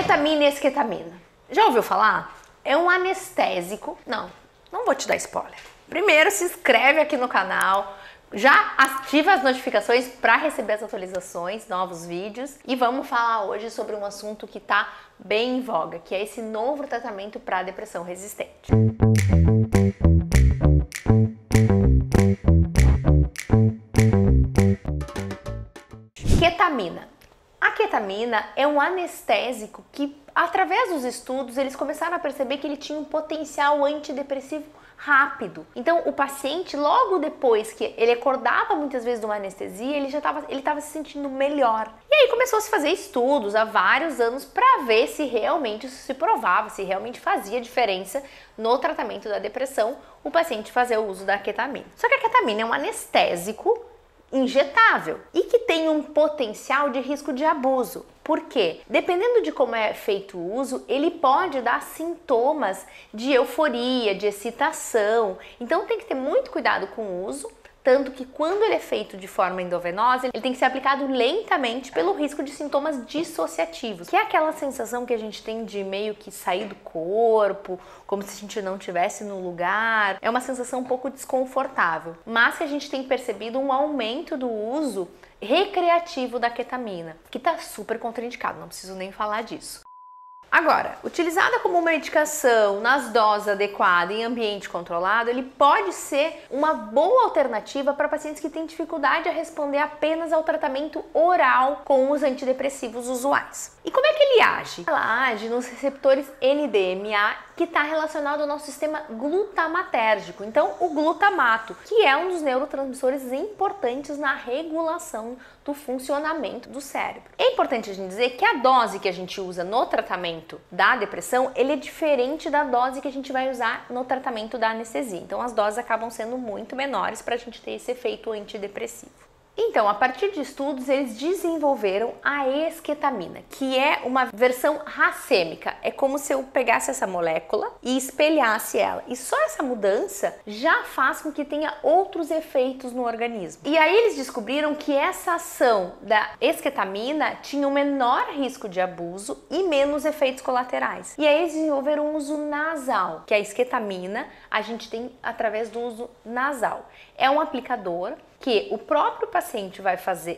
Ketamina e esquetamina. Já ouviu falar? É um anestésico. Não vou te dar spoiler. Primeiro, se inscreve aqui no canal, já ativa as notificações para receber as atualizações, novos vídeos. E vamos falar hoje sobre um assunto que está bem em voga, que é esse novo tratamento para depressão resistente. Ketamina. A ketamina é um anestésico que, através dos estudos, eles começaram a perceber que ele tinha um potencial antidepressivo rápido. Então, o paciente, logo depois que ele acordava muitas vezes de uma anestesia, ele estava se sentindo melhor. E aí começou a se fazer estudos há vários anos para ver se realmente isso se provava, se realmente fazia diferença no tratamento da depressão o paciente fazer o uso da ketamina. Só que a ketamina é um anestésico injetável e que tem um potencial de risco de abuso. Por quê? Dependendo de como é feito o uso, ele pode dar sintomas de euforia, de excitação. Então tem que ter muito cuidado com o uso, tanto que quando ele é feito de forma endovenosa, ele tem que ser aplicado lentamente pelo risco de sintomas dissociativos, que é aquela sensação que a gente tem de meio que sair do corpo, como se a gente não estivesse no lugar. É uma sensação um pouco desconfortável, mas que a gente tem percebido um aumento do uso recreativo da ketamina, que está super contraindicado, não preciso nem falar disso. Agora, utilizada como medicação nas doses adequadas em ambiente controlado, ele pode ser uma boa alternativa para pacientes que têm dificuldade a responder apenas ao tratamento oral com os antidepressivos usuais. E como é que ele age? Ela age nos receptores NDMA, que está relacionado ao nosso sistema glutamatérgico. Então, o glutamato, que é um dos neurotransmissores importantes na regulação do funcionamento do cérebro. É importante a gente dizer que a dose que a gente usa no tratamento da depressão, ele é diferente da dose que a gente vai usar no tratamento da anestesia. Então, as doses acabam sendo muito menores para a gente ter esse efeito antidepressivo. Então, a partir de estudos, eles desenvolveram a esquetamina, que é uma versão racêmica. É como se eu pegasse essa molécula e espelhasse ela. E só essa mudança já faz com que tenha outros efeitos no organismo. E aí eles descobriram que essa ação da esquetamina tinha um menor risco de abuso e menos efeitos colaterais. E aí eles desenvolveram um uso nasal, que a esquetamina a gente tem através do uso nasal. É um aplicador que o próprio paciente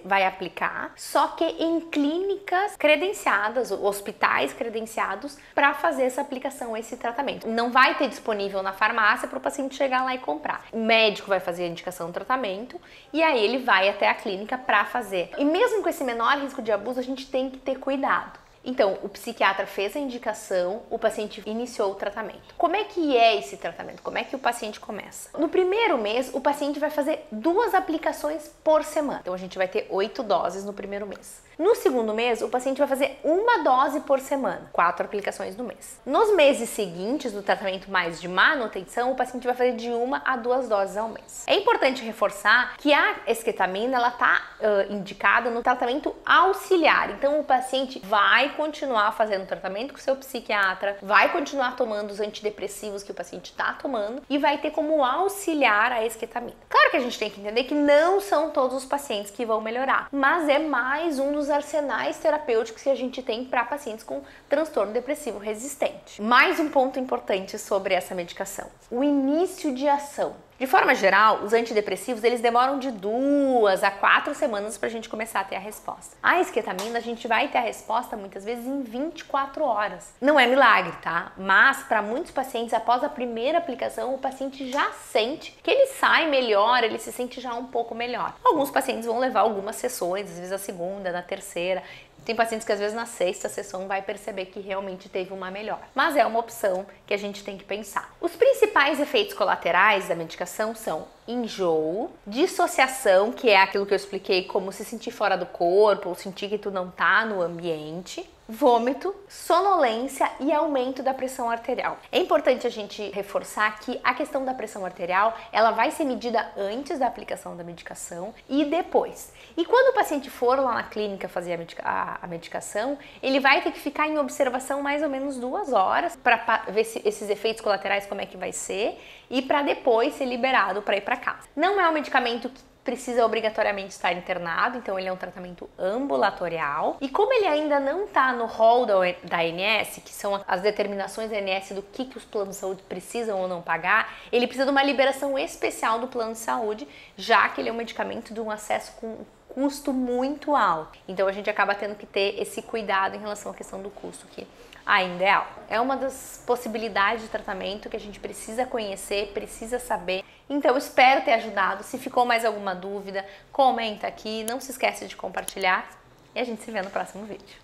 vai aplicar, só que em clínicas credenciadas, hospitais credenciados, para fazer essa aplicação, esse tratamento. Não vai ter disponível na farmácia para o paciente chegar lá e comprar. O médico vai fazer a indicação do tratamento e aí ele vai até a clínica para fazer. E mesmo com esse menor risco de abuso, a gente tem que ter cuidado. Então, o psiquiatra fez a indicação, o paciente iniciou o tratamento. Como é que é esse tratamento? Como é que o paciente começa? No primeiro mês, o paciente vai fazer 2 aplicações por semana. Então, a gente vai ter 8 doses no primeiro mês. No segundo mês, o paciente vai fazer 1 dose por semana, 4 aplicações no mês. Nos meses seguintes do tratamento mais de manutenção, o paciente vai fazer de 1 a 2 doses ao mês. É importante reforçar que a esquetamina ela está indicada no tratamento auxiliar. Então, o paciente vai continuar fazendo tratamento com o seu psiquiatra, vai continuar tomando os antidepressivos que o paciente está tomando e vai ter como auxiliar a esquetamina. Claro que a gente tem que entender que não são todos os pacientes que vão melhorar, mas é mais um dos arsenais terapêuticos que a gente tem para pacientes com transtorno depressivo resistente. Mais um ponto importante sobre essa medicação: o início de ação. De forma geral, os antidepressivos eles demoram de 2 a 4 semanas para a gente começar a ter a resposta. A esquetamina a gente vai ter a resposta muitas vezes em 24 horas. Não é milagre, tá? Mas para muitos pacientes, após a primeira aplicação, o paciente já sente que ele sai melhor, ele se sente já um pouco melhor. Alguns pacientes vão levar algumas sessões, às vezes a segunda, na terceira. Tem pacientes que às vezes na 6ª sessão vai perceber que realmente teve uma melhora. Mas é uma opção que a gente tem que pensar. Os principais efeitos colaterais da medicação são enjoo, dissociação, que é aquilo que eu expliquei, como se sentir fora do corpo ou sentir que tu não tá no ambiente, vômito, sonolência e aumento da pressão arterial. É importante a gente reforçar que a questão da pressão arterial, ela vai ser medida antes da aplicação da medicação e depois. E quando o paciente for lá na clínica fazer a medicação, ele vai ter que ficar em observação mais ou menos 2 horas para ver esses efeitos colaterais como é que vai ser e para depois ser liberado para ir para casa. Não é um medicamento que precisa obrigatoriamente estar internado, então ele é um tratamento ambulatorial. E como ele ainda não está no rol da ANS, que são as determinações da ANS do que os planos de saúde precisam ou não pagar, ele precisa de uma liberação especial do plano de saúde, já que ele é um medicamento de um acesso com custo muito alto. Então a gente acaba tendo que ter esse cuidado em relação à questão do custo, que ainda é alto. É uma das possibilidades de tratamento que a gente precisa conhecer, precisa saber. Então espero ter ajudado. Se ficou mais alguma dúvida, comenta aqui, não se esquece de compartilhar e a gente se vê no próximo vídeo.